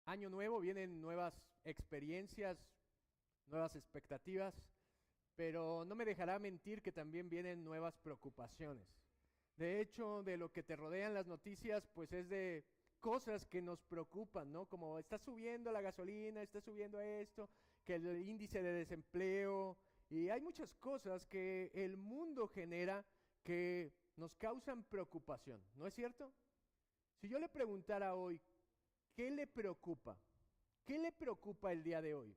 Año nuevo, vienen nuevas experiencias, nuevas expectativas, pero no me dejará mentir que también vienen nuevas preocupaciones. De hecho, de lo que te rodean las noticias, pues es de cosas que nos preocupan, ¿no? Como está subiendo la gasolina, está subiendo esto, que el índice de desempleo, y hay muchas cosas que el mundo genera que nos causan preocupación, ¿no es cierto? Si yo le preguntara hoy, ¿qué le preocupa? ¿Qué le preocupa el día de hoy?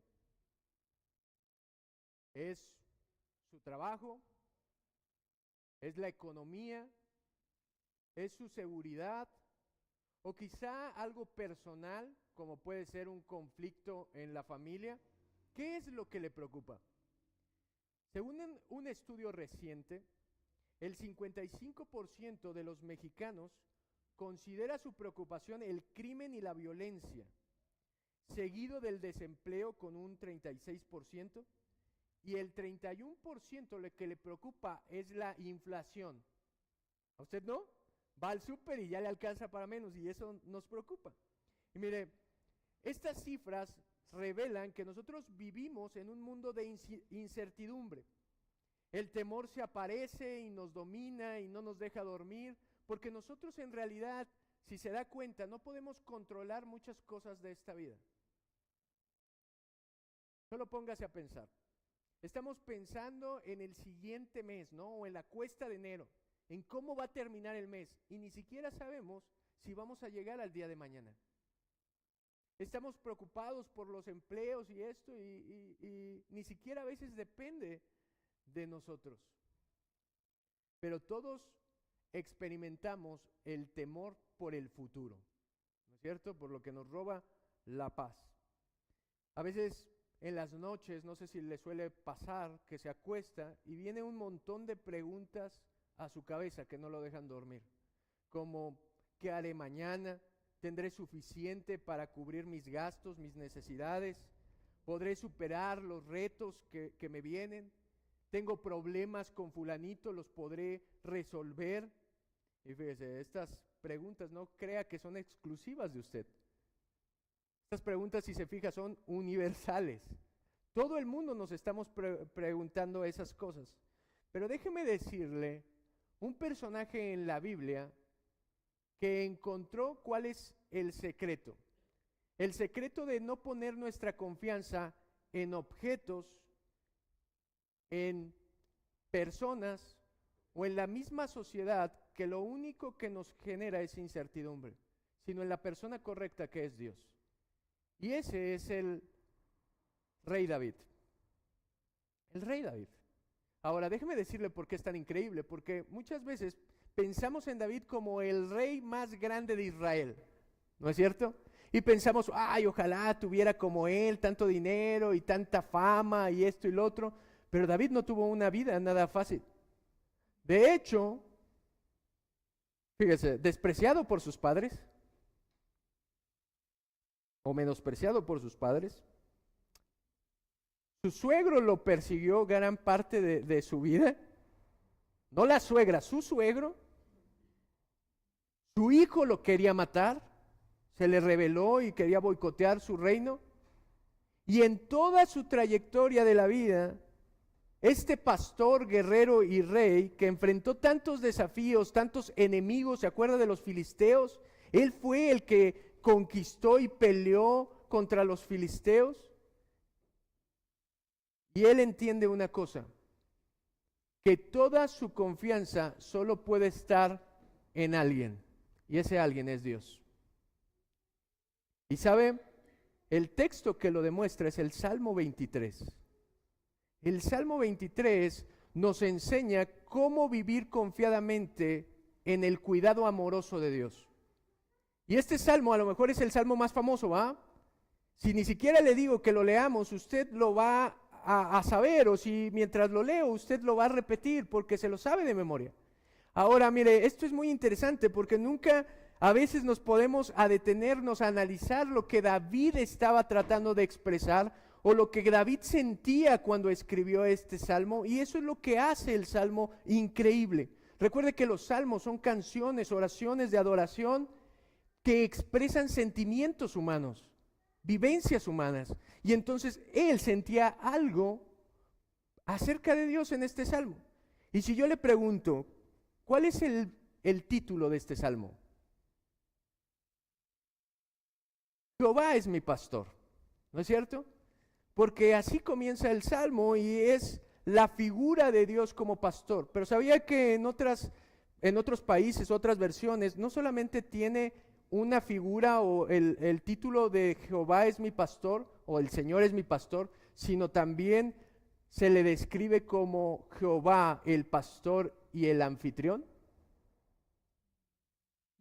¿Es su trabajo? ¿Es la economía? ¿Es su seguridad? ¿O quizá algo personal, como puede ser un conflicto en la familia? ¿Qué es lo que le preocupa? Según un estudio reciente, el 55% de los mexicanos considera su preocupación el crimen y la violencia, seguido del desempleo con un 36%, y el 31% lo que le preocupa es la inflación. ¿A usted no? Va al súper y ya le alcanza para menos, y eso nos preocupa. Y mire, estas cifras revelan que nosotros vivimos en un mundo de incertidumbre. El temor se aparece y nos domina y no nos deja dormir, porque nosotros en realidad, si se da cuenta, no podemos controlar muchas cosas de esta vida. Solo póngase a pensar. Estamos pensando en el siguiente mes, ¿no? O en la cuesta de enero, en cómo va a terminar el mes, y ni siquiera sabemos si vamos a llegar al día de mañana. Estamos preocupados por los empleos y esto, y ni siquiera a veces depende de nosotros. Pero todos experimentamos el temor por el futuro, ¿no es cierto? Por lo que nos roba la paz. A veces en las noches, no sé si le suele pasar, que se acuesta y viene un montón de preguntas a su cabeza que no lo dejan dormir, como ¿qué haré mañana? ¿Tendré suficiente para cubrir mis gastos, mis necesidades? ¿Podré superar los retos que me vienen? ¿Tengo problemas con fulanito? ¿Los podré resolver? Y fíjese, estas preguntas no crea que son exclusivas de usted. Estas preguntas, si se fija, son universales. Todo el mundo nos estamos preguntando esas cosas. Pero déjeme decirle, un personaje en la Biblia que encontró cuál es el secreto. El secreto de no poner nuestra confianza en objetos, en personas o en la misma sociedad, que lo único que nos genera es incertidumbre, sino en la persona correcta, que es Dios. Y ese es el rey David. El rey David. Ahora, déjeme decirle por qué es tan increíble, porque muchas veces pensamos en David como el rey más grande de Israel, ¿no es cierto? Y pensamos, ay, ojalá tuviera como él tanto dinero y tanta fama y esto y lo otro, pero David no tuvo una vida nada fácil. De hecho, fíjese, despreciado por sus padres, o menospreciado por sus padres. Su suegro lo persiguió gran parte de su vida. No la suegra, su suegro. Su hijo lo quería matar, se le rebeló y quería boicotear su reino. Y en toda su trayectoria de la vida, este pastor, guerrero y rey, que enfrentó tantos desafíos, tantos enemigos, ¿se acuerda de los filisteos? Él fue el que conquistó y peleó contra los filisteos. Y él entiende una cosa, que toda su confianza solo puede estar en alguien, y ese alguien es Dios. Y sabe, el texto que lo demuestra es el Salmo 23. El Salmo 23 nos enseña cómo vivir confiadamente en el cuidado amoroso de Dios. Y este salmo a lo mejor es el salmo más famoso, ¿va? Si ni siquiera le digo que lo leamos, usted lo va a saber, o si mientras lo leo usted lo va a repetir porque se lo sabe de memoria. Ahora, mire, esto es muy interesante porque nunca a veces nos podemos detenernos a analizar lo que David estaba tratando de expresar o lo que David sentía cuando escribió este salmo, y eso es lo que hace el salmo increíble. Recuerde que los salmos son canciones, oraciones de adoración que expresan sentimientos humanos. vivencias humanas. Y entonces él sentía algo acerca de Dios en este salmo. Y si yo le pregunto, ¿cuál es el título de este salmo? Jehová es mi pastor, ¿no es cierto? Porque así comienza el salmo y es la figura de Dios como pastor. Pero sabía que en otros países, otras versiones, no solamente tiene una figura o el título de Jehová es mi pastor o el Señor es mi pastor, sino también se le describe como Jehová el pastor y el anfitrión.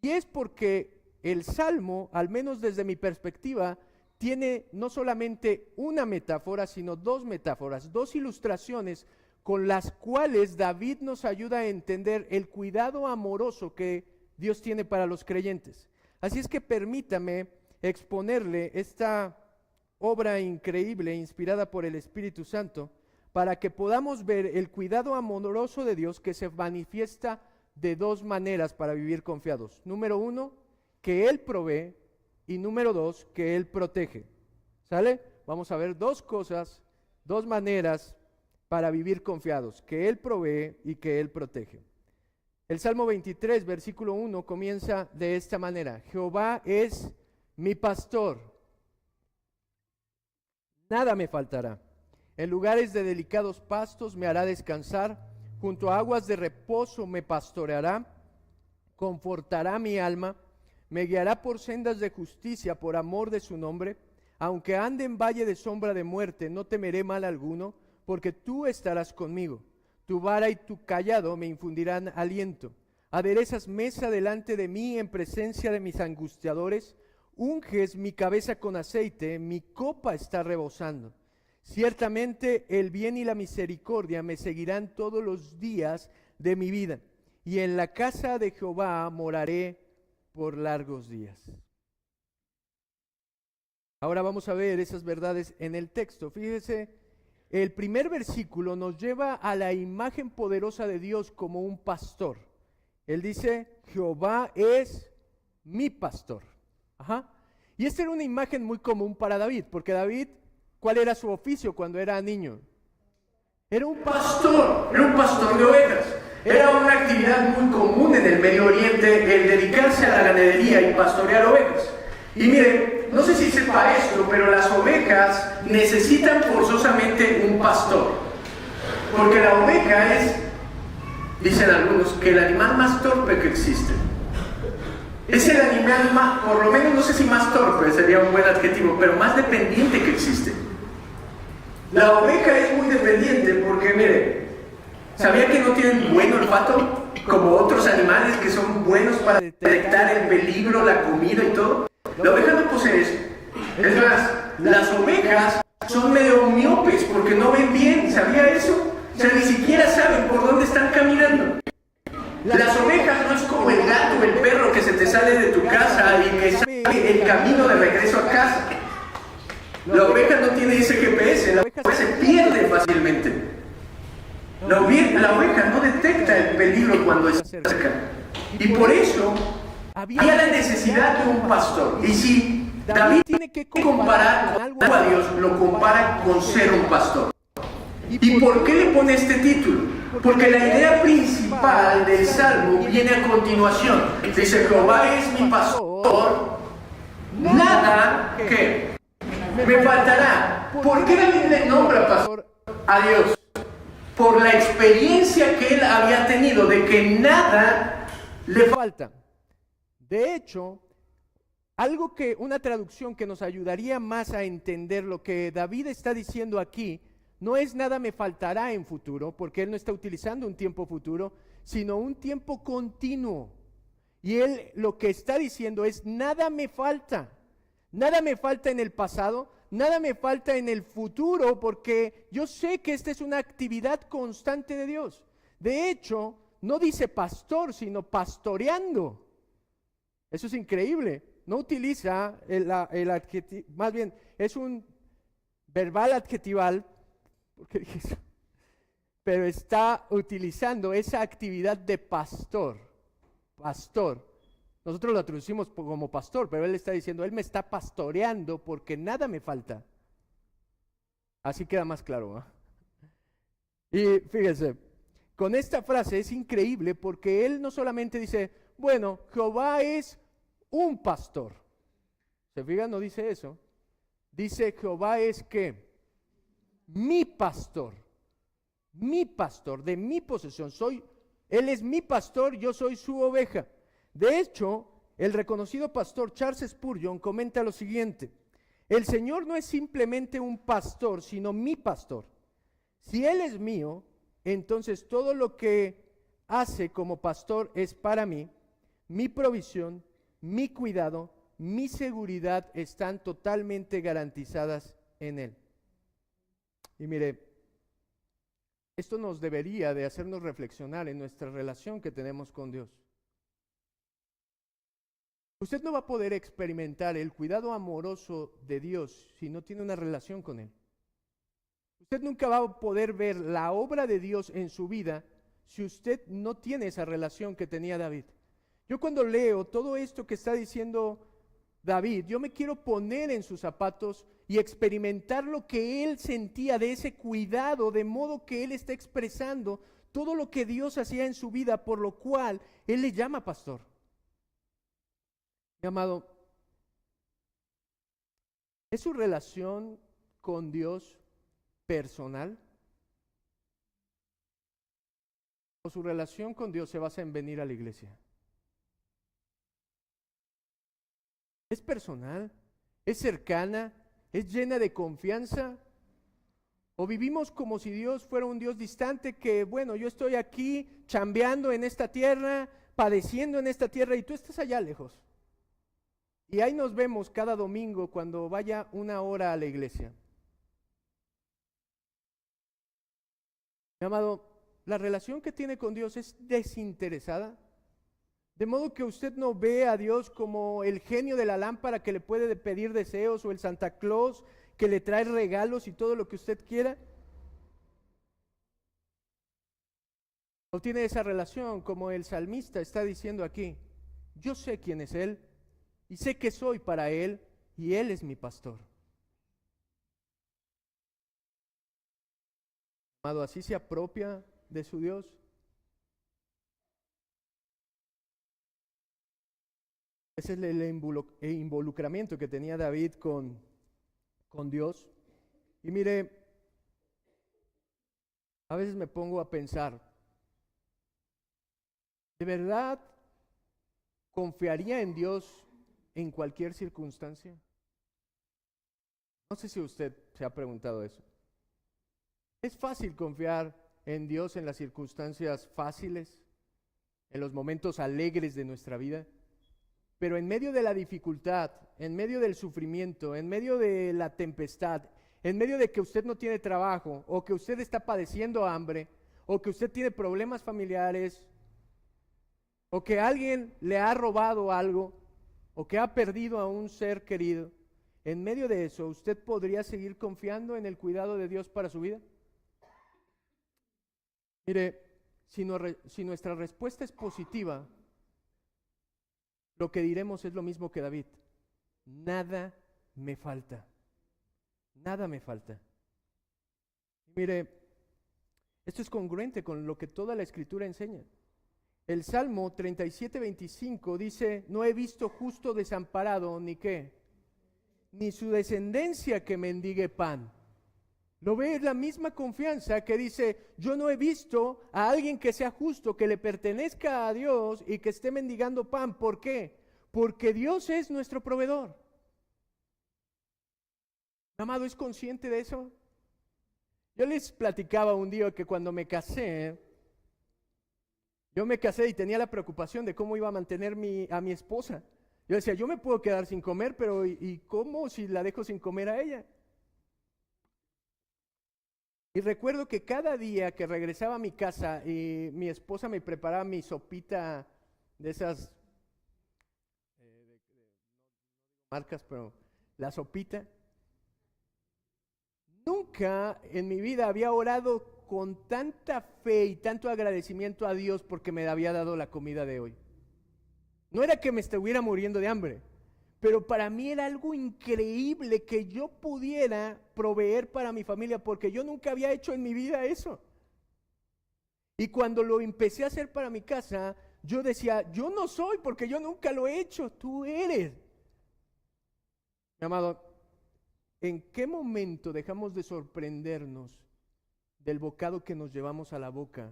Y es porque el salmo, al menos desde mi perspectiva, tiene no solamente una metáfora, sino dos metáforas, dos ilustraciones con las cuales David nos ayuda a entender el cuidado amoroso que Dios tiene para los creyentes. Así es que permítame exponerle esta obra increíble, inspirada por el Espíritu Santo, para que podamos ver el cuidado amoroso de Dios que se manifiesta de dos maneras para vivir confiados. Número uno, que Él provee, y número dos, que Él protege. ¿Sale? Vamos a ver dos cosas, dos maneras para vivir confiados, que Él provee y que Él protege. El Salmo 23, versículo 1 comienza de esta manera: Jehová es mi pastor, nada me faltará. En lugares de delicados pastos me hará descansar, junto a aguas de reposo me pastoreará, confortará mi alma, me guiará por sendas de justicia por amor de su nombre. Aunque ande en valle de sombra de muerte, no temeré mal alguno, porque tú estarás conmigo. Tu vara y tu cayado me infundirán aliento. Aderezas mesa delante de mí en presencia de mis angustiadores. Unges mi cabeza con aceite, mi copa está rebosando. Ciertamente el bien y la misericordia me seguirán todos los días de mi vida, y en la casa de Jehová moraré por largos días. Ahora vamos a ver esas verdades en el texto. Fíjese, el primer versículo nos lleva a la imagen poderosa de Dios como un pastor. Él dice, Jehová es mi pastor. Ajá. Y esta era una imagen muy común para David, porque David, ¿cuál era su oficio cuando era niño? Era un pastor de ovejas. Era una actividad muy común en el Medio Oriente el dedicarse a la ganadería y pastorear ovejas. Y miren, no sé si sepa esto, pero las ovejas necesitan forzosamente un pastor. Porque la oveja es, dicen algunos, que el animal más torpe que existe. Es el animal más, por lo menos no sé si más torpe sería un buen adjetivo, pero más dependiente que existe. La oveja es muy dependiente porque, mire, ¿sabía que no tienen buen olfato como otros animales que son buenos para detectar el peligro, la comida y todo? La oveja no posee eso. Es más, las ovejas son medio miopes porque no ven bien. ¿Sabía eso? O sea, ni siquiera saben por dónde están caminando. Las ovejas no es como el gato o el perro que se te sale de tu casa y que sabe el camino de regreso a casa. La oveja no tiene ese GPS, la oveja se pierde fácilmente. La oveja no detecta el peligro cuando está cerca. Y por eso había la necesidad de un pastor. Y si David tiene que comparar con algo a Dios, lo compara con ser un pastor. ¿Y por qué le pone este título? Porque la idea principal del Salmo viene a continuación. Dice, Jehová es mi pastor, nada que me faltará. ¿Por qué David le nombra pastor a Dios? Por la experiencia que él había tenido de que nada le falta. De hecho, una traducción que nos ayudaría más a entender lo que David está diciendo aquí, no es nada me faltará en futuro, porque él no está utilizando un tiempo futuro, sino un tiempo continuo. Y él lo que está diciendo es nada me falta. Nada me falta en el pasado, nada me falta en el futuro, porque yo sé que esta es una actividad constante de Dios. De hecho, no dice pastor, sino pastoreando. Eso es increíble. No utiliza el adjetivo, más bien es un verbal adjetival, pero está utilizando esa actividad de pastor. Nosotros lo traducimos como pastor, pero él está diciendo, él me está pastoreando porque nada me falta. Así queda más claro, ¿eh? Y fíjense, con esta frase es increíble porque él no solamente dice, bueno, Jehová es un pastor. ¿Se fijan? No dice eso. Dice Jehová es ¿qué? Mi pastor, de mi posesión. Él es mi pastor, yo soy su oveja. De hecho, el reconocido pastor Charles Spurgeon comenta lo siguiente: el Señor no es simplemente un pastor, sino mi pastor. Si Él es mío, entonces todo lo que hace como pastor es para mí. Mi provisión, mi cuidado, mi seguridad están totalmente garantizadas en Él. Y mire, esto nos debería de hacernos reflexionar en nuestra relación que tenemos con Dios. Usted no va a poder experimentar el cuidado amoroso de Dios si no tiene una relación con Él. Usted nunca va a poder ver la obra de Dios en su vida si usted no tiene esa relación que tenía David. Yo cuando leo todo esto que está diciendo David, yo me quiero poner en sus zapatos y experimentar lo que él sentía de ese cuidado, de modo que él está expresando todo lo que Dios hacía en su vida, por lo cual él le llama pastor. Mi amado, ¿es su relación con Dios personal? ¿O su relación con Dios se basa en venir a la iglesia? ¿Es personal? ¿Es cercana? ¿Es llena de confianza? ¿O vivimos como si Dios fuera un Dios distante que, bueno, yo estoy aquí chambeando en esta tierra, padeciendo en esta tierra y tú estás allá lejos? Y ahí nos vemos cada domingo cuando vaya 1 hora a la iglesia. Mi amado, la relación que tiene con Dios es desinteresada. De modo que usted no ve a Dios como el genio de la lámpara que le puede pedir deseos, o el Santa Claus que le trae regalos y todo lo que usted quiera. O tiene esa relación como el salmista está diciendo aquí: yo sé quién es Él y sé que soy para Él y Él es mi pastor. Amado, ¿así se apropia de su Dios? Ese es el involucramiento que tenía David con Dios. Y mire, a veces me pongo a pensar, ¿de verdad confiaría en Dios en cualquier circunstancia? No sé si usted se ha preguntado eso. ¿Es fácil confiar en Dios en las circunstancias fáciles, en los momentos alegres de nuestra vida? Pero en medio de la dificultad, en medio del sufrimiento, en medio de la tempestad, en medio de que usted no tiene trabajo, o que usted está padeciendo hambre, o que usted tiene problemas familiares, o que alguien le ha robado algo, o que ha perdido a un ser querido, en medio de eso, ¿usted podría seguir confiando en el cuidado de Dios para su vida? Mire, si nuestra respuesta es positiva, lo que diremos es lo mismo que David: nada me falta, nada me falta. Mire, esto es congruente con lo que toda la Escritura enseña. El Salmo 37:25 dice: no he visto justo desamparado, ni qué, ni su descendencia que mendigue pan. ¿Lo ve? Es la misma confianza que dice: yo no he visto a alguien que sea justo, que le pertenezca a Dios y que esté mendigando pan. ¿Por qué? Porque Dios es nuestro proveedor. Amado, ¿es consciente de eso? Yo les platicaba un día que cuando me casé, yo me casé y tenía la preocupación de cómo iba a mantener a mi esposa. Yo decía, yo me puedo quedar sin comer, pero ¿y cómo si la dejo sin comer a ella? Y recuerdo que cada día que regresaba a mi casa y mi esposa me preparaba mi sopita de esas marcas, pero la sopita, nunca en mi vida había orado con tanta fe y tanto agradecimiento a Dios porque me había dado la comida de hoy. No era que me estuviera muriendo de hambre, pero para mí era algo increíble que yo pudiera proveer para mi familia, porque yo nunca había hecho en mi vida eso. Y cuando lo empecé a hacer para mi casa, yo decía, yo no soy porque yo nunca lo he hecho, tú eres. Mi amado, ¿en qué momento dejamos de sorprendernos del bocado que nos llevamos a la boca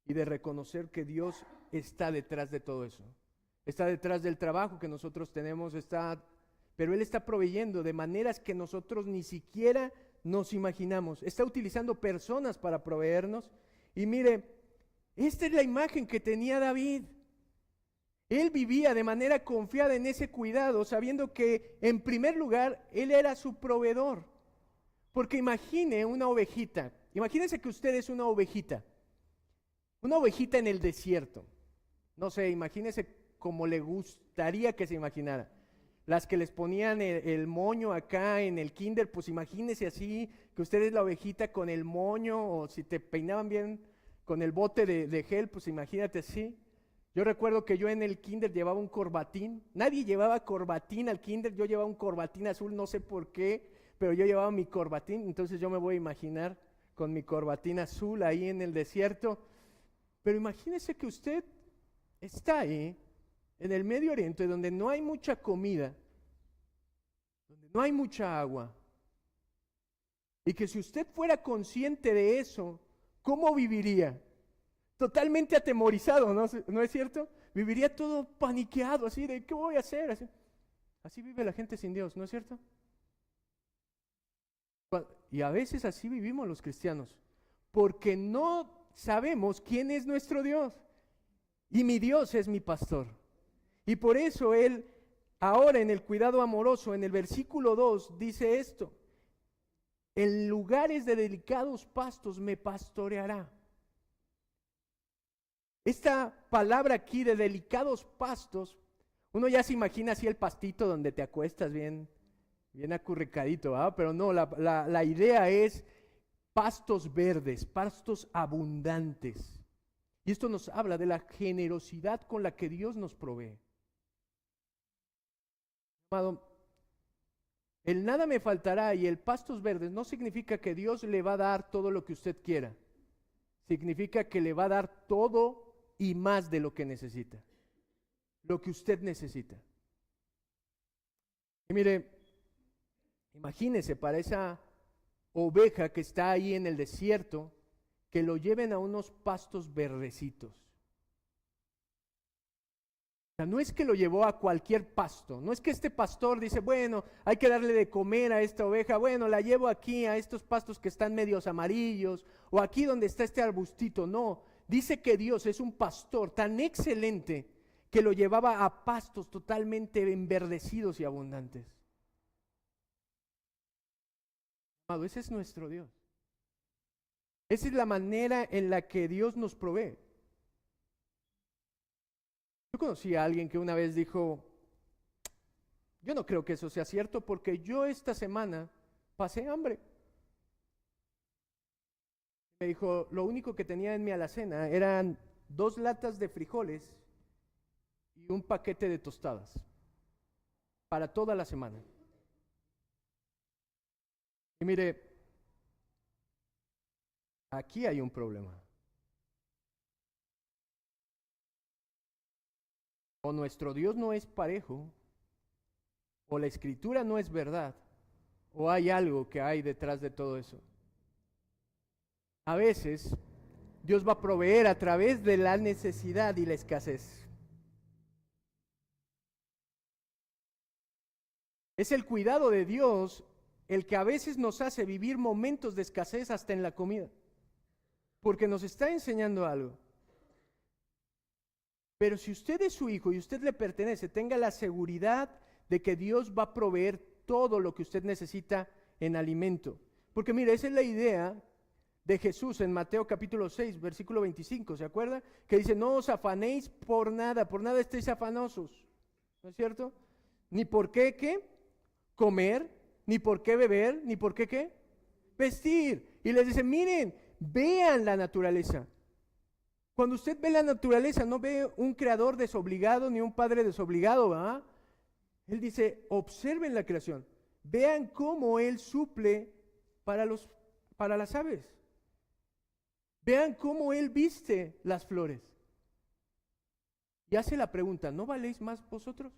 y de reconocer que Dios está detrás de todo eso? Está detrás del trabajo que nosotros tenemos, pero Él está proveyendo de maneras que nosotros ni siquiera nos imaginamos. Está utilizando personas para proveernos. Y mire, esta es la imagen que tenía David. Él vivía de manera confiada en ese cuidado, sabiendo que en primer lugar Él era su proveedor. Porque imagine una ovejita, imagínense que usted es una ovejita en el desierto. No sé, imagínense como le gustaría que se imaginara. Las que les ponían el moño acá en el kinder, pues imagínese así, que usted es la ovejita con el moño, o si te peinaban bien con el bote de gel, pues imagínate así. Yo recuerdo que yo en el kinder llevaba un corbatín. Nadie llevaba corbatín al kinder, yo llevaba un corbatín azul, no sé por qué, pero yo llevaba mi corbatín, entonces yo me voy a imaginar con mi corbatín azul ahí en el desierto. Pero imagínese que usted está ahí, en el Medio Oriente, donde no hay mucha comida, donde no hay mucha agua, y que si usted fuera consciente de eso, ¿cómo viviría? Totalmente atemorizado, ¿no es cierto? Viviría todo paniqueado, así de, ¿qué voy a hacer? Así vive la gente sin Dios, ¿no es cierto? Y a veces así vivimos los cristianos, porque no sabemos quién es nuestro Dios, y mi Dios es mi pastor. Y por eso Él, ahora en el cuidado amoroso, en el versículo 2, dice esto: en lugares de delicados pastos me pastoreará. Esta palabra aquí de delicados pastos, uno ya se imagina así el pastito donde te acuestas bien acurrucadito, ¿verdad? Pero no, la idea es pastos verdes, pastos abundantes. Y esto nos habla de la generosidad con la que Dios nos provee. Amado, el nada me faltará y el pastos verdes no significa que Dios le va a dar todo lo que usted quiera. Significa que le va a dar todo y más de lo que necesita. Lo que usted necesita. Y mire, imagínese para esa oveja que está ahí en el desierto, que lo lleven a unos pastos verdecitos. O sea, no es que lo llevó a cualquier pasto, no es que este pastor dice, bueno, hay que darle de comer a esta oveja, bueno, la llevo aquí a estos pastos que están medios amarillos, o aquí donde está este arbustito, no. Dice que Dios es un pastor tan excelente que lo llevaba a pastos totalmente enverdecidos y abundantes. Amado, ese es nuestro Dios. Esa es la manera en la que Dios nos provee. Yo conocí a alguien que una vez dijo, yo no creo que eso sea cierto porque yo esta semana pasé hambre. Me dijo, lo único que tenía en mi alacena eran 2 latas de frijoles y un paquete de tostadas para toda la semana. Y mire, aquí hay un problema. O nuestro Dios no es parejo, o la escritura no es verdad, o hay algo que hay detrás de todo eso. A veces, Dios va a proveer a través de la necesidad y la escasez. Es el cuidado de Dios el que a veces nos hace vivir momentos de escasez hasta en la comida, porque nos está enseñando algo. Pero si usted es su hijo y usted le pertenece, tenga la seguridad de que Dios va a proveer todo lo que usted necesita en alimento. Porque mire, esa es la idea de Jesús en Mateo capítulo 6, versículo 25, ¿se acuerda? Que dice, no os afanéis por nada estéis afanosos, ¿no es cierto? Ni por qué comer, ni por qué beber, ni por qué vestir. Y les dice, miren, vean la naturaleza. Cuando usted ve la naturaleza, no ve un creador desobligado ni un padre desobligado, ¿verdad? Él dice, observen la creación, vean cómo Él suple para las aves. Vean cómo Él viste las flores. Y hace la pregunta, ¿no valéis más vosotros?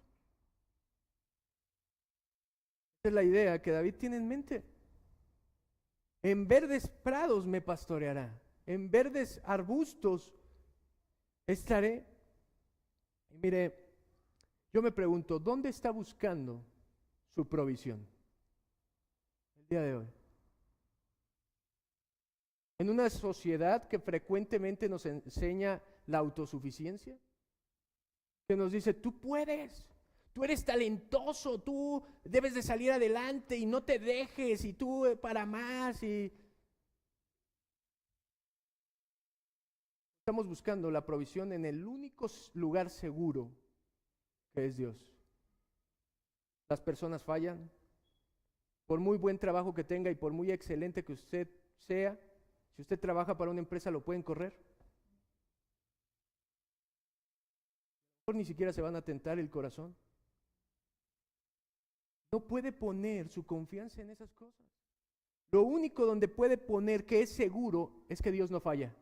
Esa es la idea que David tiene en mente. En verdes prados me pastoreará, en verdes arbustos estaré. Y mire, yo me pregunto, ¿dónde está buscando su provisión el día de hoy? En una sociedad que frecuentemente nos enseña la autosuficiencia, que nos dice, tú puedes, tú eres talentoso, tú debes de salir adelante y no te dejes, y tú para más. Y estamos buscando la provisión en el único lugar seguro que es Dios. Las personas fallan, por muy buen trabajo que tenga y por muy excelente que usted sea. Si usted trabaja para una empresa, lo pueden correr. Ni siquiera se van a tentar el corazón. No puede poner su confianza en esas cosas. Lo único donde puede poner que es seguro es que Dios no falla.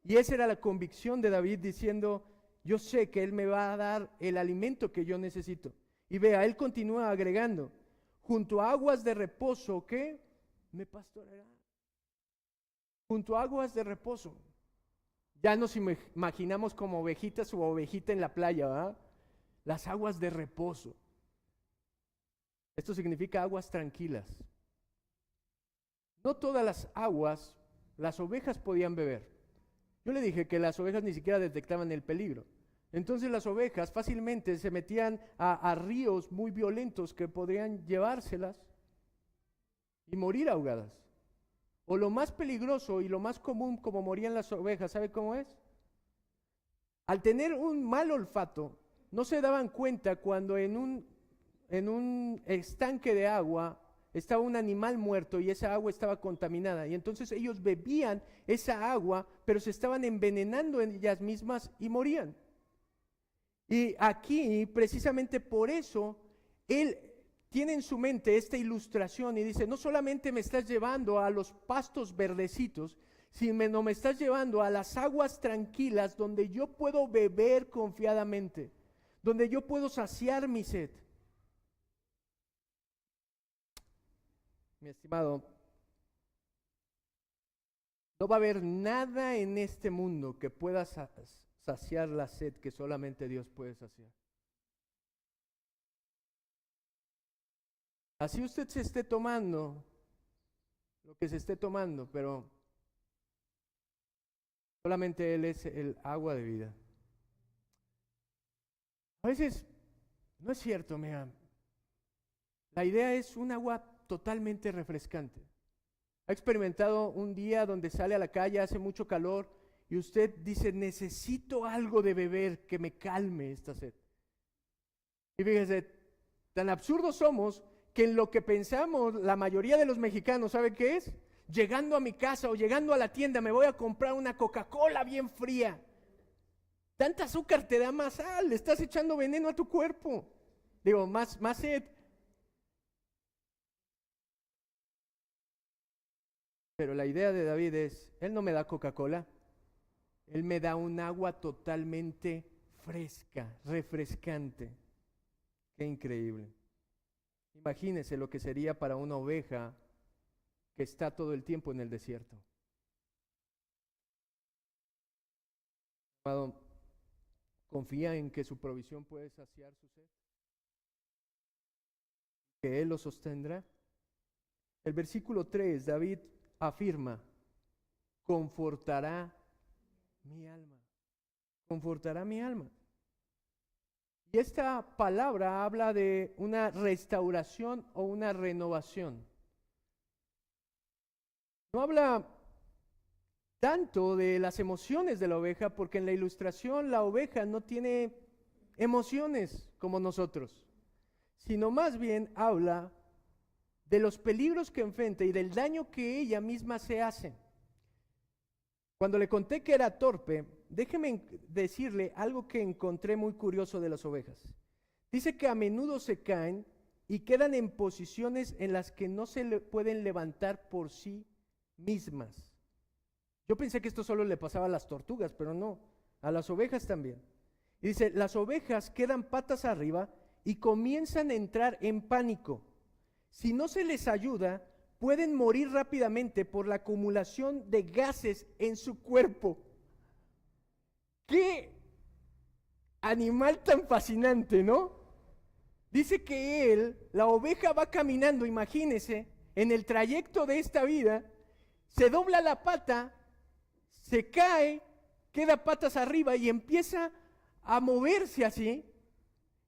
Y esa era la convicción de David diciendo, yo sé que Él me va a dar el alimento que yo necesito. Y vea, Él continúa agregando, junto a aguas de reposo, ¿qué? Me pastoreará. Junto a aguas de reposo. Ya nos imaginamos como ovejitas o ovejita en la playa, ¿verdad? Las aguas de reposo. Esto significa aguas tranquilas. No todas las aguas las ovejas podían beber. Yo le dije que las ovejas ni siquiera detectaban el peligro. Entonces las ovejas fácilmente se metían a ríos muy violentos que podrían llevárselas y morir ahogadas. O lo más peligroso y lo más común como morían las ovejas, ¿sabe cómo es? Al tener un mal olfato, no se daban cuenta cuando en un estanque de agua estaba un animal muerto y esa agua estaba contaminada. Y entonces ellos bebían esa agua, pero se estaban envenenando en ellas mismas y morían. Y aquí, precisamente por eso, Él tiene en su mente esta ilustración y dice, no solamente me estás llevando a los pastos verdecitos, sino me estás llevando a las aguas tranquilas donde yo puedo beber confiadamente, donde yo puedo saciar mi sed. Mi estimado, no va a haber nada en este mundo que pueda saciar la sed que solamente Dios puede saciar. Así usted se esté tomando lo que se esté tomando, pero solamente Él es el agua de vida. A veces no es cierto, mira. La idea es un agua totalmente refrescante. ¿Ha experimentado un día donde sale a la calle, hace mucho calor y usted dice, necesito algo de beber que me calme esta sed? Y fíjese, tan absurdos somos que en lo que pensamos la mayoría de los mexicanos, ¿sabe qué es? Llegando a mi casa o llegando a la tienda me voy a comprar una Coca-Cola bien fría. Tanta azúcar te da más sal, le estás echando veneno a tu cuerpo. Digo, más sed. Pero la idea de David es, Él no me da Coca-Cola, Él me da un agua totalmente fresca, refrescante. Qué increíble. Imagínese lo que sería para una oveja que está todo el tiempo en el desierto. Amado, confía en que su provisión puede saciar su sed, que Él lo sostendrá. El versículo 3, David afirma, confortará mi alma, confortará mi alma. Y esta palabra habla de una restauración o una renovación. No habla tanto de las emociones de la oveja, porque en la ilustración la oveja no tiene emociones como nosotros, sino más bien habla de los peligros que enfrenta y del daño que ella misma se hace. Cuando le conté que era torpe, déjeme decirle algo que encontré muy curioso de las ovejas. Dice que a menudo se caen y quedan en posiciones en las que no se pueden levantar por sí mismas. Yo pensé que esto solo le pasaba a las tortugas, pero no, a las ovejas también. Y dice, las ovejas quedan patas arriba y comienzan a entrar en pánico. Si no se les ayuda, pueden morir rápidamente por la acumulación de gases en su cuerpo. ¡Qué animal tan fascinante!, ¿no? Dice que la oveja va caminando, imagínese, en el trayecto de esta vida, se dobla la pata, se cae, queda patas arriba y empieza a moverse así.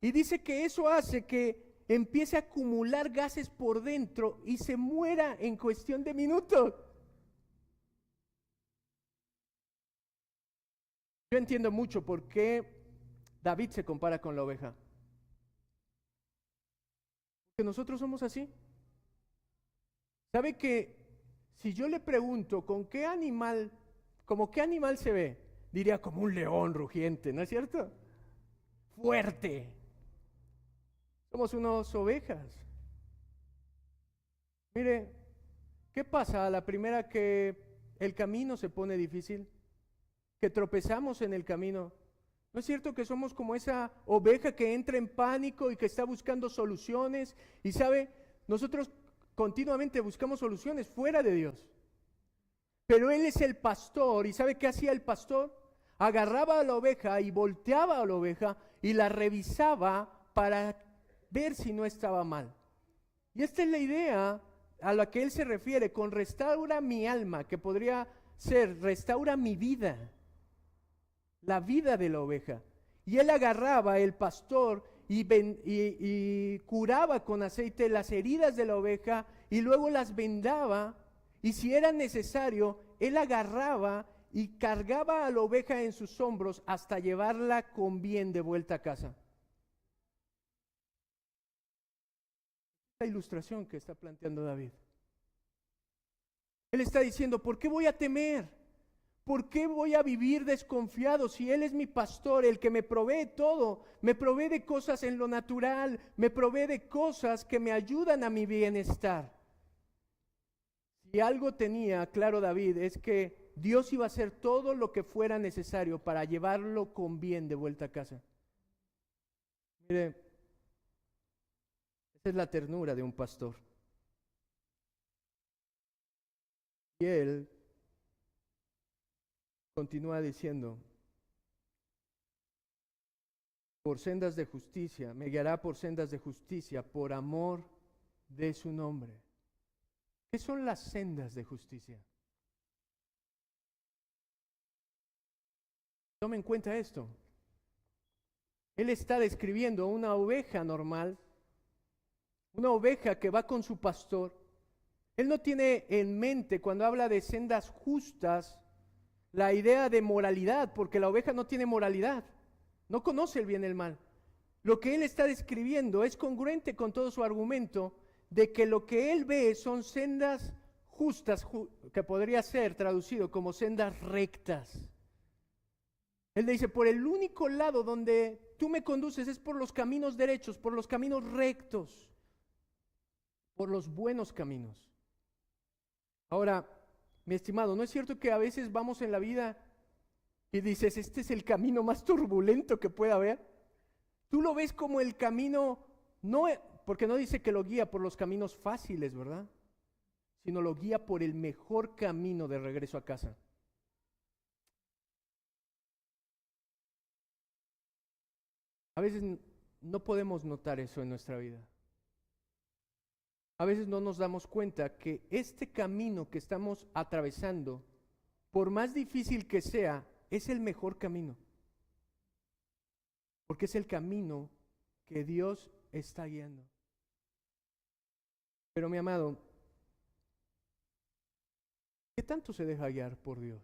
Y dice que eso hace que empiece a acumular gases por dentro y se muera en cuestión de minutos. Yo entiendo mucho por qué David se compara con la oveja. Porque nosotros somos así. ¿Sabe que si yo le pregunto como qué animal se ve? Diría como un león rugiente, ¿no es cierto? Fuerte. Somos unas ovejas. Mire, ¿qué pasa a la primera que el camino se pone difícil? Que tropezamos en el camino. ¿No es cierto que somos como esa oveja que entra en pánico y que está buscando soluciones? Y sabe, nosotros continuamente buscamos soluciones fuera de Dios. Pero Él es el pastor, ¿y sabe qué hacía el pastor? Agarraba a la oveja y volteaba a la oveja y la revisaba para ver si no estaba mal. Y esta es la idea a la que Él se refiere con restaura mi alma, que podría ser restaura mi vida, la vida de la oveja. Y Él agarraba, el pastor, y curaba con aceite las heridas de la oveja y luego las vendaba, y si era necesario, Él agarraba y cargaba a la oveja en sus hombros hasta llevarla con bien de vuelta a casa. La ilustración que está planteando David. Él está diciendo, ¿por qué voy a temer? ¿Por qué voy a vivir desconfiado si Él es mi pastor, el que me provee todo? Me provee de cosas en lo natural, me provee de cosas que me ayudan a mi bienestar. Si algo tenía claro David es que Dios iba a hacer todo lo que fuera necesario para llevarlo con bien de vuelta a casa. Mire, esa es la ternura de un pastor. Y él continúa diciendo, por sendas de justicia, me guiará por sendas de justicia, por amor de su nombre. ¿Qué son las sendas de justicia? Tome en cuenta esto. Él está describiendo una oveja normal, una oveja que va con su pastor. Él no tiene en mente, cuando habla de sendas justas, la idea de moralidad, porque la oveja no tiene moralidad, no conoce el bien y el mal. Lo que él está describiendo es congruente con todo su argumento de que lo que él ve son sendas justas, que podría ser traducido como sendas rectas. Él dice, por el único lado donde tú me conduces es por los caminos derechos, por los caminos rectos, por los buenos caminos. Ahora, mi estimado, ¿no es cierto que a veces vamos en la vida y dices, este es el camino más turbulento que pueda haber? Tú lo ves como el camino, no, porque no dice que lo guía por los caminos fáciles, ¿verdad? Sino lo guía por el mejor camino de regreso a casa. A veces no podemos notar eso en nuestra vida. A veces no nos damos cuenta que este camino que estamos atravesando, por más difícil que sea, es el mejor camino. Porque es el camino que Dios está guiando. Pero mi amado, ¿qué tanto se deja guiar por Dios?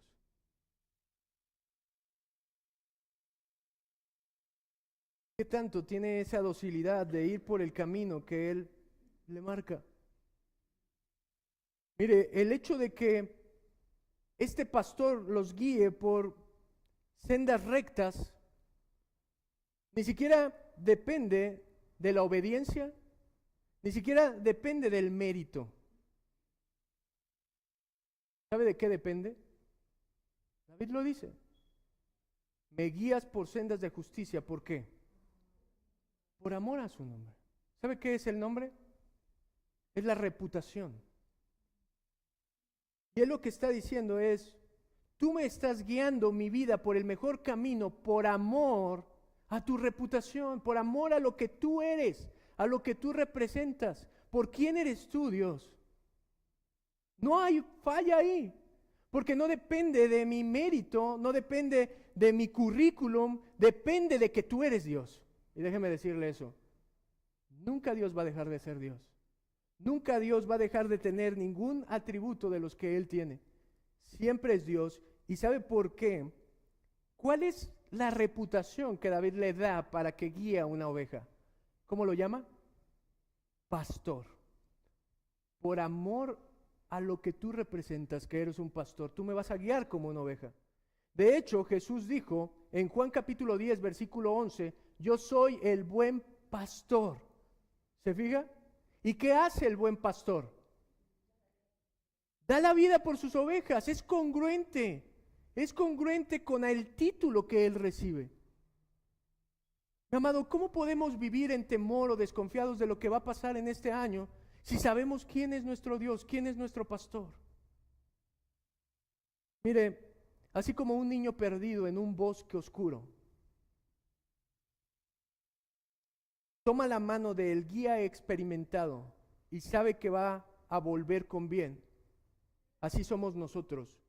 ¿Qué tanto tiene esa docilidad de ir por el camino que Él le marca? Mire, el hecho de que este pastor los guíe por sendas rectas, ni siquiera depende de la obediencia, ni siquiera depende del mérito. ¿Sabe de qué depende? David lo dice. Me guías por sendas de justicia. ¿Por qué? Por amor a su nombre. ¿Sabe qué es el nombre? Es la reputación. Y él lo que está diciendo es, tú me estás guiando mi vida por el mejor camino, por amor a tu reputación, por amor a lo que tú eres, a lo que tú representas. ¿Por quién eres tú, Dios? No hay falla ahí, porque no depende de mi mérito, no depende de mi currículum, depende de que tú eres Dios. Y déjeme decirle eso, nunca Dios va a dejar de ser Dios. Nunca Dios va a dejar de tener ningún atributo de los que Él tiene. Siempre es Dios. ¿Y sabe por qué? ¿Cuál es la reputación que David le da para que guíe a una oveja? ¿Cómo lo llama? Pastor. Por amor a lo que tú representas, que eres un pastor, tú me vas a guiar como una oveja. De hecho, Jesús dijo en Juan capítulo 10, versículo 11, yo soy el buen pastor. ¿Se fija? ¿Y qué hace el buen pastor? Da la vida por sus ovejas, es congruente con el título que él recibe. Mi amado, ¿cómo podemos vivir en temor o desconfiados de lo que va a pasar en este año si sabemos quién es nuestro Dios, quién es nuestro pastor? Mire, así como un niño perdido en un bosque oscuro, toma la mano del guía experimentado y sabe que va a volver con bien. Así somos nosotros,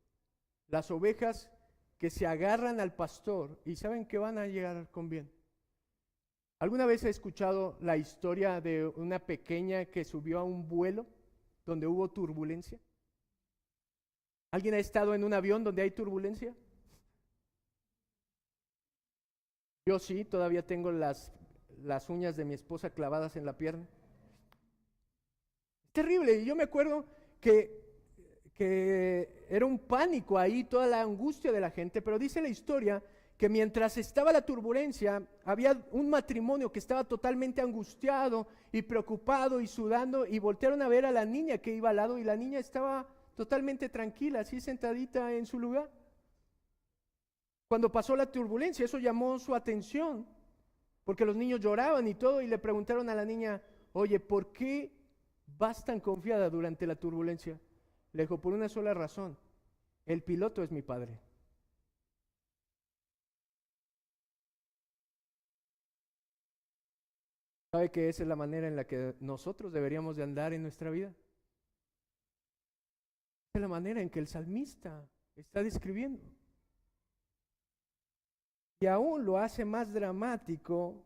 las ovejas que se agarran al pastor y saben que van a llegar con bien. ¿Alguna vez he escuchado la historia de una pequeña que subió a un vuelo donde hubo turbulencia? ¿Alguien ha estado en un avión donde hay turbulencia? Yo sí, todavía tengo las uñas de mi esposa clavadas en la pierna. Es terrible, y yo me acuerdo que era un pánico ahí, toda la angustia de la gente, pero dice la historia que mientras estaba la turbulencia, había un matrimonio que estaba totalmente angustiado y preocupado y sudando, y voltearon a ver a la niña que iba al lado, y la niña estaba totalmente tranquila, así sentadita en su lugar. Cuando pasó la turbulencia, eso llamó su atención, porque los niños lloraban y todo, y le preguntaron a la niña, oye, ¿por qué vas tan confiada durante la turbulencia? Le dijo, por una sola razón, el piloto es mi padre. ¿Sabe que esa es la manera en la que nosotros deberíamos de andar en nuestra vida? Esa es la manera en que el salmista está describiendo. Y aún lo hace más dramático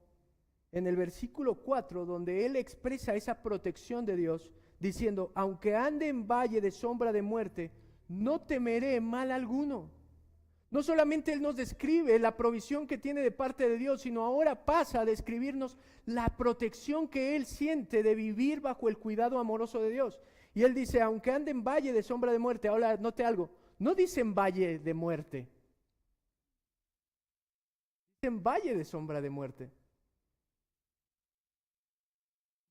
en el versículo 4, donde él expresa esa protección de Dios, diciendo, aunque ande en valle de sombra de muerte, no temeré mal alguno. No solamente él nos describe la provisión que tiene de parte de Dios, sino ahora pasa a describirnos la protección que él siente de vivir bajo el cuidado amoroso de Dios. Y él dice, aunque ande en valle de sombra de muerte, ahora note algo, no dice en valle de muerte, dice en valle de sombra de muerte.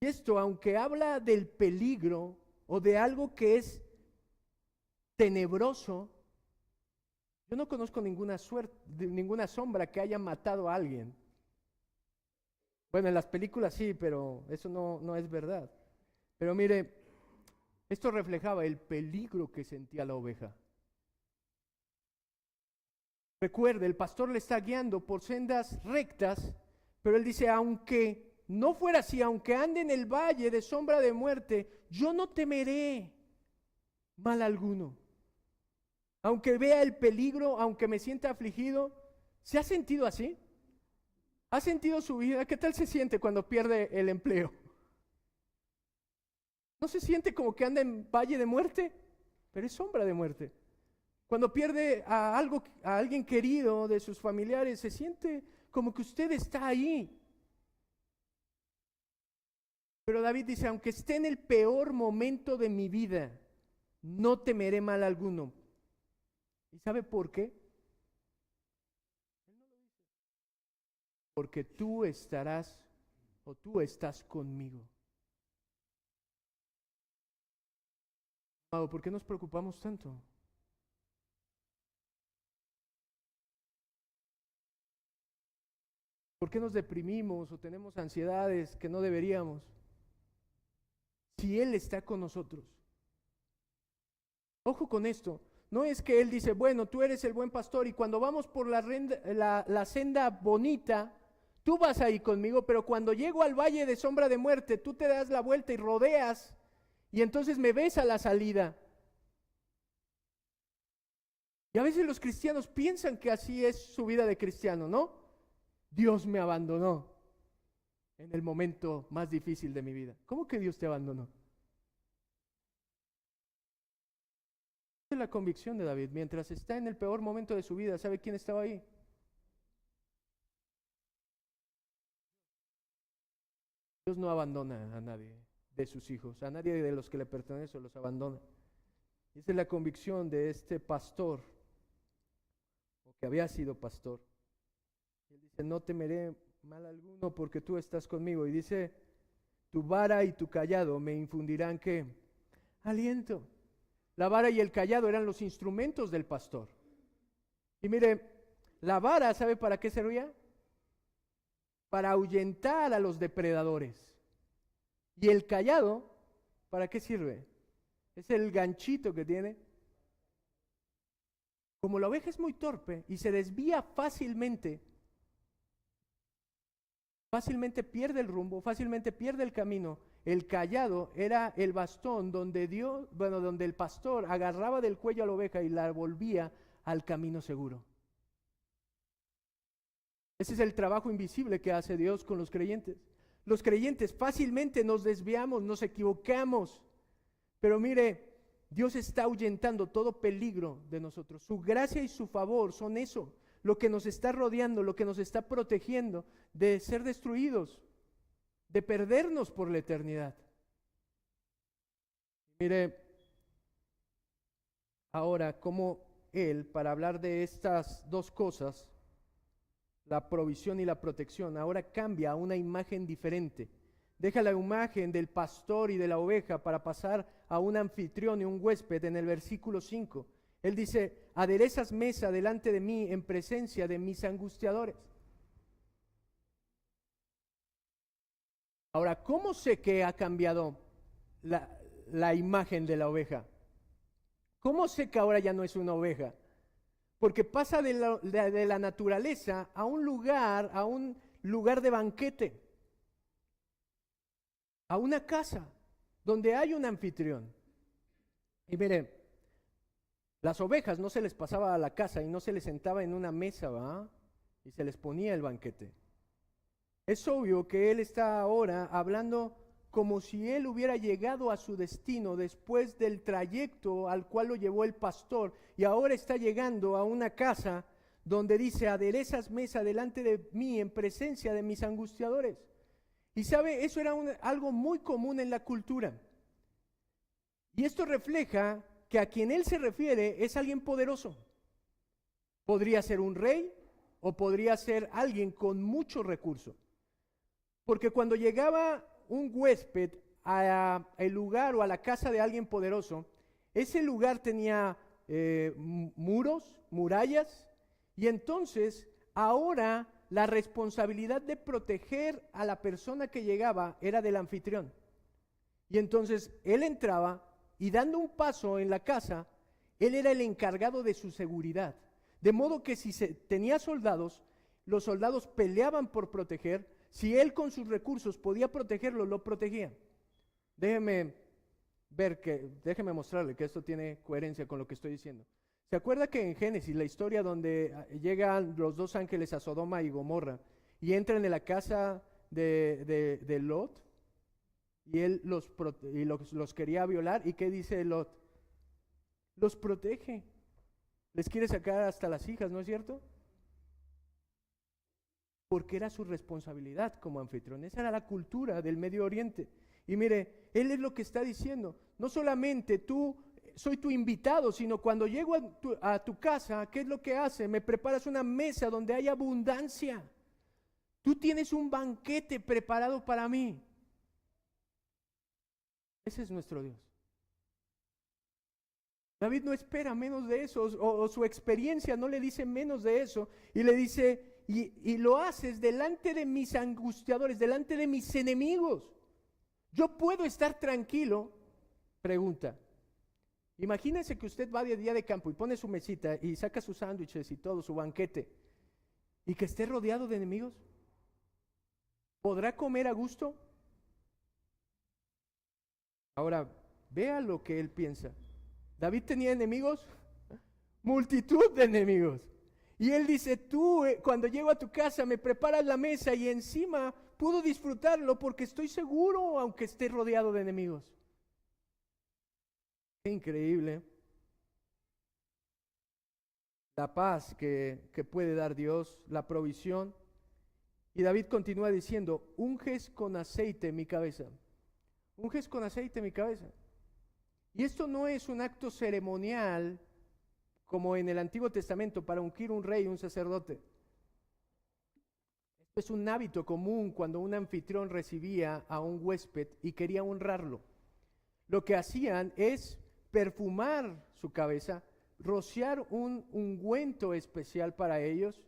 Y esto, aunque habla del peligro o de algo que es tenebroso, yo no conozco ninguna sombra que haya matado a alguien. Bueno, en las películas sí, pero eso no es verdad. Pero mire, esto reflejaba el peligro que sentía la oveja. Recuerde, el pastor le está guiando por sendas rectas, pero él dice, aunque no fuera así, aunque ande en el valle de sombra de muerte, yo no temeré mal alguno. Aunque vea el peligro, aunque me sienta afligido, ¿se ha sentido así? ¿Ha sentido su vida? ¿Qué tal se siente cuando pierde el empleo? ¿No se siente como que anda en valle de muerte? Pero es sombra de muerte. Cuando pierde a alguien querido de sus familiares, se siente como que usted está ahí. Pero David dice, aunque esté en el peor momento de mi vida, no temeré mal alguno. ¿Y sabe por qué? Porque tú estarás o tú estás conmigo. Amado, ¿por qué nos preocupamos tanto? ¿Por qué nos deprimimos o tenemos ansiedades que no deberíamos? Si Él está con nosotros. Ojo con esto. No es que Él dice, bueno, tú eres el buen pastor y cuando vamos por la senda bonita, tú vas ahí conmigo, pero cuando llego al valle de sombra de muerte, tú te das la vuelta y rodeas y entonces me ves a la salida. Y a veces los cristianos piensan que así es su vida de cristiano, ¿no? Dios me abandonó en el momento más difícil de mi vida. ¿Cómo que Dios te abandonó? Esa es la convicción de David. Mientras está en el peor momento de su vida, ¿sabe quién estaba ahí? Dios no abandona a nadie de sus hijos, a nadie de los que le pertenecen los abandona. Esa es la convicción de este pastor, o que había sido pastor. Él dice, no temeré mal alguno porque tú estás conmigo. Y dice, tu vara y tu callado me infundirán, ¿qué? Aliento. La vara y el callado eran los instrumentos del pastor. Y mire, la vara, ¿sabe para qué servía? Para ahuyentar a los depredadores. Y el callado, ¿para qué sirve? Es el ganchito que tiene. Como la oveja es muy torpe y se desvía fácilmente pierde el rumbo, fácilmente pierde el camino. El callado era el bastón donde donde el pastor agarraba del cuello a la oveja y la volvía al camino seguro. Ese es el trabajo invisible que hace Dios con los creyentes. Los creyentes fácilmente nos desviamos, nos equivocamos, pero mire, Dios está ahuyentando todo peligro de nosotros. Su gracia y su favor son eso, lo que nos está rodeando, lo que nos está protegiendo de ser destruidos, de perdernos por la eternidad. Mire, ahora cómo Él, para hablar de estas dos cosas, la provisión y la protección, ahora cambia a una imagen diferente. Deja la imagen del pastor y de la oveja para pasar a un anfitrión y un huésped en el versículo 5. Él dice, aderezas mesa delante de mí en presencia de mis angustiadores. Ahora, ¿cómo sé que ha cambiado la imagen de la oveja? ¿Cómo sé que ahora ya no es una oveja? Porque pasa de la naturaleza a un lugar de banquete, a una casa donde hay un anfitrión. Y miren, las ovejas no se les pasaba a la casa y no se les sentaba en una mesa, ¿va? Y se les ponía el banquete. Es obvio que Él está ahora hablando como si Él hubiera llegado a su destino después del trayecto al cual lo llevó el pastor y ahora está llegando a una casa donde dice, aderezas mesa delante de mí en presencia de mis angustiadores. Y sabe, eso era algo muy común en la cultura. Y esto refleja que a quien Él se refiere es alguien poderoso. Podría ser un rey o podría ser alguien con mucho recurso. Porque cuando llegaba un huésped al lugar o a la casa de alguien poderoso, ese lugar tenía muros, murallas, y entonces ahora la responsabilidad de proteger a la persona que llegaba era del anfitrión. Y entonces él entraba y dando un paso en la casa, él era el encargado de su seguridad. De modo que si tenía soldados, los soldados peleaban por proteger. Si él con sus recursos podía protegerlo, lo protegía. Déjeme mostrarle que esto tiene coherencia con lo que estoy diciendo. ¿Se acuerda que en Génesis, la historia donde llegan los dos ángeles a Sodoma y Gomorra y entran en la casa de Lot y él los quería violar? ¿Y qué dice Lot? Los protege. Les quiere sacar hasta las hijas, ¿no es cierto? Porque era su responsabilidad como anfitrión. Esa era la cultura del Medio Oriente. Y mire, Él es lo que está diciendo. No solamente tú soy tu invitado, sino cuando llego a tu casa, ¿qué es lo que hace? Me preparas una mesa donde hay abundancia. Tú tienes un banquete preparado para mí. Ese es nuestro Dios. David no espera menos de eso, o su experiencia no le dice menos de eso, y le dice, y lo haces delante de mis angustiadores, delante de mis enemigos. Yo puedo estar tranquilo. Pregunta, imagínense que usted va de día de campo y pone su mesita y saca sus sándwiches y todo, su banquete, y que esté rodeado de enemigos. ¿Podrá comer a gusto? Ahora, vea lo que él piensa. David tenía enemigos, multitud de enemigos. Y él dice, tú cuando llego a tu casa me preparas la mesa y encima puedo disfrutarlo porque estoy seguro aunque esté rodeado de enemigos. Qué increíble. La paz que puede dar Dios, la provisión. Y David continúa diciendo, unges con aceite mi cabeza. Unges con aceite mi cabeza. Y esto no es un acto ceremonial como en el Antiguo Testamento para ungir un rey, un sacerdote. Esto es un hábito común cuando un anfitrión recibía a un huésped y quería honrarlo. Lo que hacían es perfumar su cabeza, rociar un ungüento especial para ellos.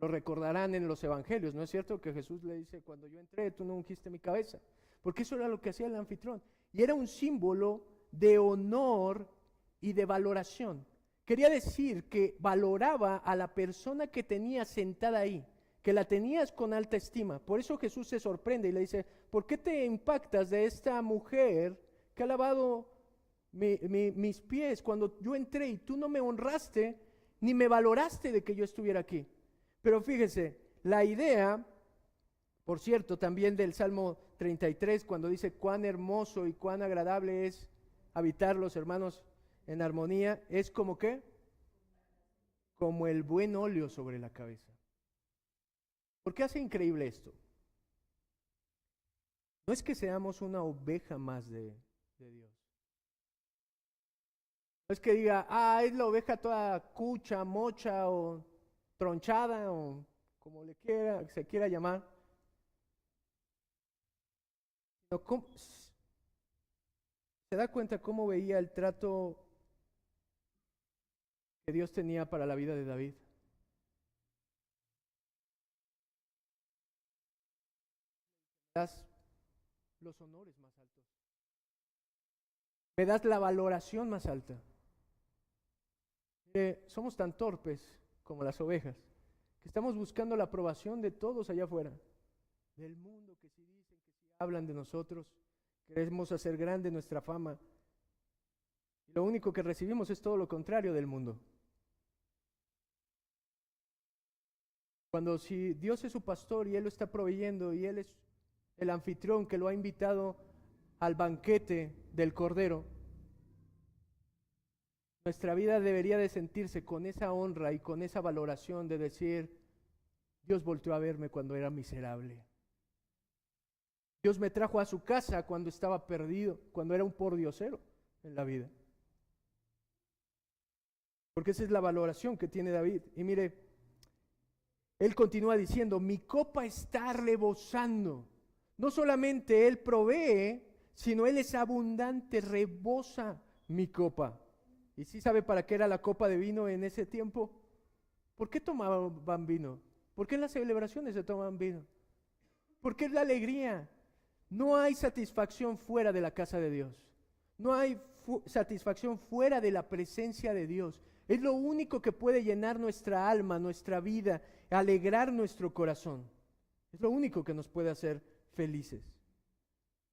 Lo recordarán en los evangelios, ¿no es cierto? Que Jesús le dice, cuando yo entré, tú no ungiste mi cabeza. Porque eso era lo que hacía el anfitrión. Y era un símbolo de honor y de valoración. Quería decir que valoraba a la persona que tenía sentada ahí, que la tenías con alta estima. Por eso Jesús se sorprende y le dice, ¿por qué te impactas de esta mujer que ha lavado mis pies cuando yo entré y tú no me honraste ni me valoraste de que yo estuviera aquí? Pero fíjese, la idea, por cierto, también del Salmo 33, cuando dice cuán hermoso y cuán agradable es habitar los hermanos en armonía, es como ¿qué? Como el buen óleo sobre la cabeza. ¿Por qué hace increíble esto? No es que seamos una oveja más de Dios. No es que diga, es la oveja toda cucha, mocha o tronchada o como se quiera llamar. No, ¿se da cuenta cómo veía el trato que Dios tenía para la vida de David? Me das los honores más altos. Me das la valoración más alta. Somos tan torpes como las ovejas, que estamos buscando la aprobación de todos allá afuera, del mundo, que si dicen, que si hablan de nosotros, queremos hacer grande nuestra fama. Y lo único que recibimos es todo lo contrario del mundo. Cuando si Dios es su pastor y Él lo está proveyendo y Él es el anfitrión que lo ha invitado al banquete del Cordero, nuestra vida debería de sentirse con esa honra y con esa valoración de decir, Dios volteó a verme cuando era miserable. Dios me trajo a su casa cuando estaba perdido, cuando era un pordiosero en la vida. Porque esa es la valoración que tiene David. Y mire, él continúa diciendo, mi copa está rebosando. No solamente Él provee, sino Él es abundante, rebosa mi copa. ¿Y sí sabe para qué era la copa de vino en ese tiempo? ¿Por qué tomaban vino? ¿Por qué en las celebraciones se toman vino? Porque es la alegría. No hay satisfacción fuera de la casa de Dios. No hay satisfacción fuera de la presencia de Dios. Es lo único que puede llenar nuestra alma, nuestra vida, alegrar nuestro corazón. Es lo único que nos puede hacer felices.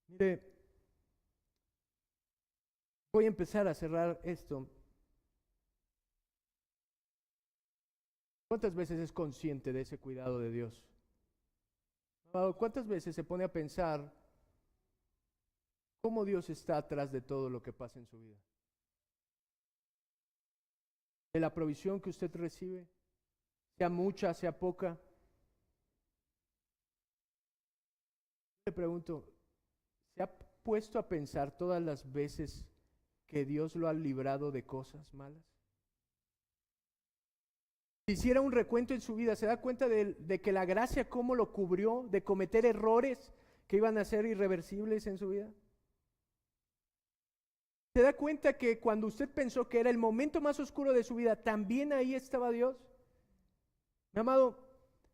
Mire, voy a empezar a cerrar esto. ¿Cuántas veces es consciente de ese cuidado de Dios? ¿Cuántas veces se pone a pensar cómo Dios está atrás de todo lo que pasa en su vida? De la provisión que usted recibe, sea mucha, sea poca. Le pregunto, ¿se ha puesto a pensar todas las veces que Dios lo ha librado de cosas malas? Si hiciera un recuento en su vida, ¿se da cuenta de que la gracia cómo lo cubrió de cometer errores que iban a ser irreversibles en su vida? ¿Se da cuenta que cuando usted pensó que era el momento más oscuro de su vida, también ahí estaba Dios? Mi amado,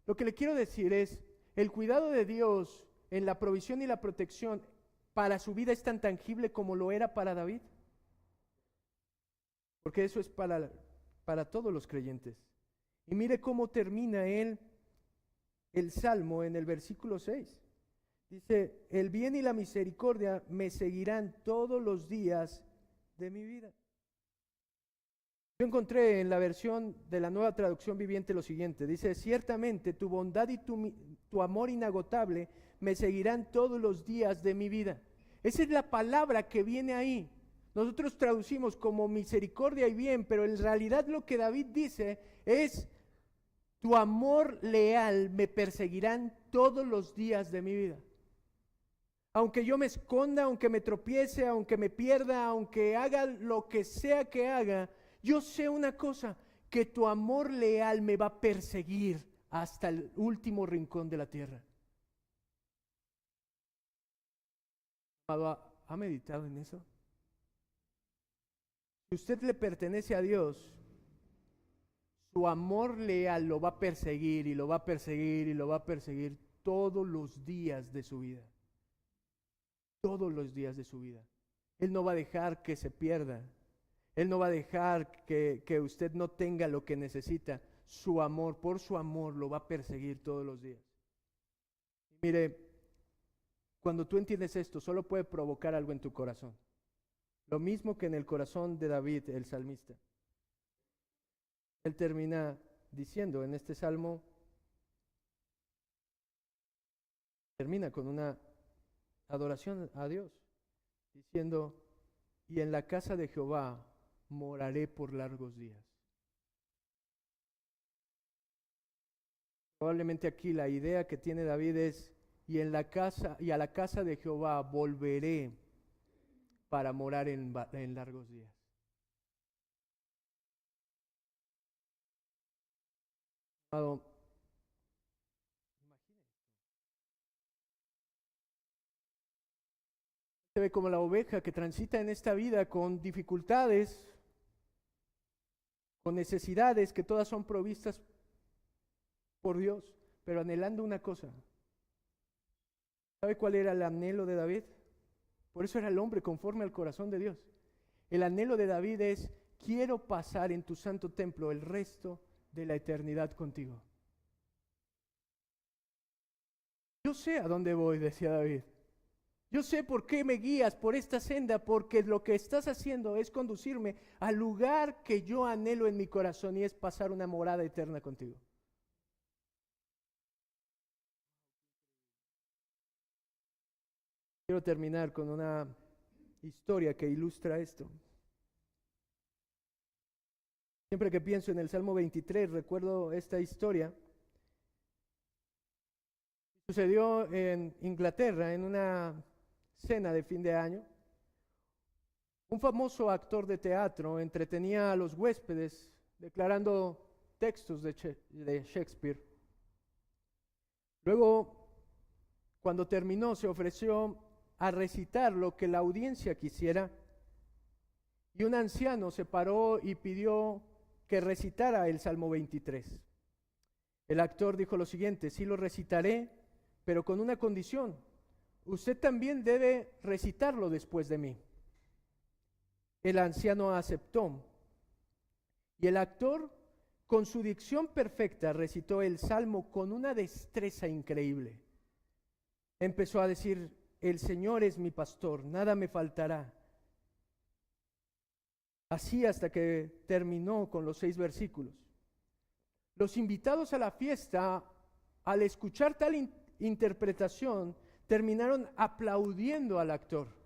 lo que le quiero decir es, el cuidado de Dios en la provisión y la protección para su vida es tan tangible como lo era para David. Porque eso es para todos los creyentes. Y mire cómo termina él el Salmo en el versículo 6. Dice, el bien y la misericordia me seguirán todos los días de mi vida. Yo encontré en la versión de la Nueva Traducción Viviente lo siguiente. Dice, ciertamente tu bondad y tu amor inagotable me seguirán todos los días de mi vida. Esa es la palabra que viene ahí. Nosotros traducimos como misericordia y bien, pero en realidad lo que David dice es, tu amor leal me perseguirán todos los días de mi vida. Aunque yo me esconda, aunque me tropiece, aunque me pierda, aunque haga lo que sea que haga, yo sé una cosa, que tu amor leal me va a perseguir hasta el último rincón de la tierra. ¿Ha meditado en eso? Si usted le pertenece a Dios, su amor leal lo va a perseguir y lo va a perseguir y lo va a perseguir todos los días de su vida. Todos los días de su vida. Él no va a dejar que se pierda. Él no va a dejar que usted no tenga lo que necesita. Su amor, por su amor, lo va a perseguir todos los días. Mire, cuando tú entiendes esto, solo puede provocar algo en tu corazón. Lo mismo que en el corazón de David, el salmista. Él termina diciendo en este salmo, termina con una adoración a Dios, diciendo, y en la casa de Jehová moraré por largos días. Probablemente aquí la idea que tiene David es, y en la casa, y a la casa de Jehová volveré para morar en largos días. Amado, se ve como la oveja que transita en esta vida con dificultades, con necesidades que todas son provistas por Dios, pero anhelando una cosa. ¿Sabe cuál era el anhelo de David? Por eso era el hombre conforme al corazón de Dios. El anhelo de David es, quiero pasar en tu santo templo el resto de la eternidad contigo. Yo sé a dónde voy, decía David. Yo sé por qué me guías por esta senda, porque lo que estás haciendo es conducirme al lugar que yo anhelo en mi corazón y es pasar una morada eterna contigo. Quiero terminar con una historia que ilustra esto. Siempre que pienso en el Salmo 23, recuerdo esta historia. Sucedió en Inglaterra, en una cena de fin de año. Un famoso actor de teatro entretenía a los huéspedes declarando textos de Shakespeare. Luego, cuando terminó, se ofreció a recitar lo que la audiencia quisiera, y un anciano se paró y pidió que recitara el Salmo 23. El actor dijo lo siguiente: sí lo recitaré, pero con una condición. Usted también debe recitarlo después de mí. El anciano aceptó, y el actor, con su dicción perfecta, recitó el Salmo con una destreza increíble. Empezó a decir: el Señor es mi pastor, nada me faltará. Así hasta que terminó con los 6 versículos. Los invitados a la fiesta, al escuchar tal interpretación, terminaron aplaudiendo al actor.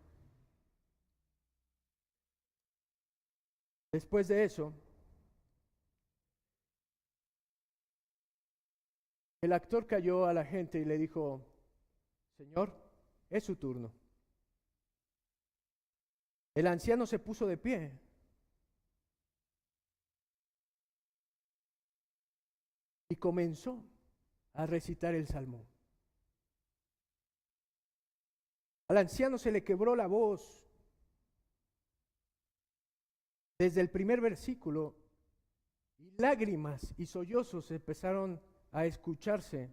Después de eso, el actor cayó a la gente y le dijo: Señor, es su turno. El anciano se puso de pie y comenzó a recitar el salmo. Al anciano se le quebró la voz desde el primer versículo y lágrimas y sollozos empezaron a escucharse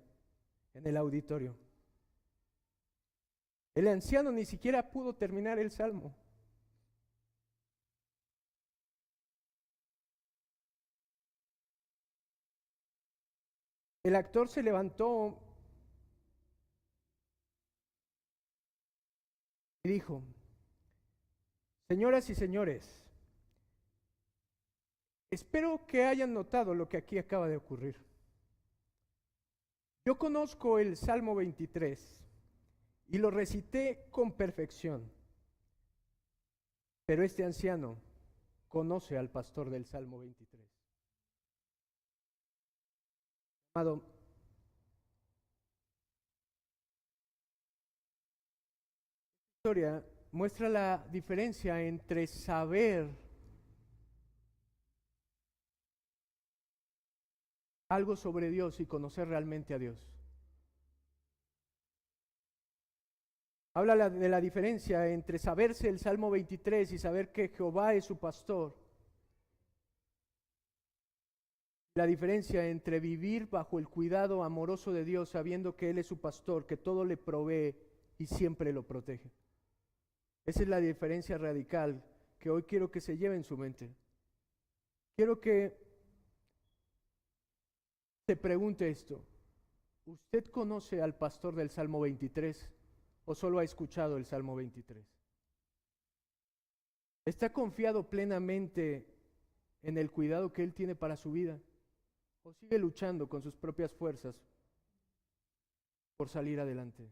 en el auditorio. El anciano ni siquiera pudo terminar el salmo. El actor se levantó y dijo: señoras y señores, espero que hayan notado lo que aquí acaba de ocurrir. Yo conozco el Salmo 23 y lo recité con perfección, pero este anciano conoce al pastor del Salmo 23. Amado, esta historia muestra la diferencia entre saber algo sobre Dios y conocer realmente a Dios. Habla de la diferencia entre saberse el Salmo 23 y saber que Jehová es su pastor. La diferencia entre vivir bajo el cuidado amoroso de Dios sabiendo que Él es su pastor, que todo le provee y siempre lo protege. Esa es la diferencia radical que hoy quiero que se lleve en su mente. Quiero que se pregunte esto: ¿usted conoce al pastor del Salmo 23 o solo ha escuchado el Salmo 23? ¿Está confiado plenamente en el cuidado que Él tiene para su vida? ¿O sigue luchando con sus propias fuerzas por salir adelante?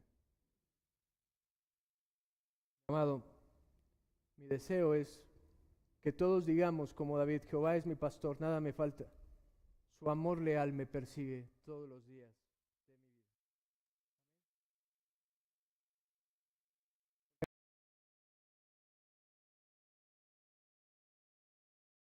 Amado, mi deseo es que todos digamos como David: Jehová es mi pastor, nada me falta. Su amor leal me persigue todos los días de mi vida.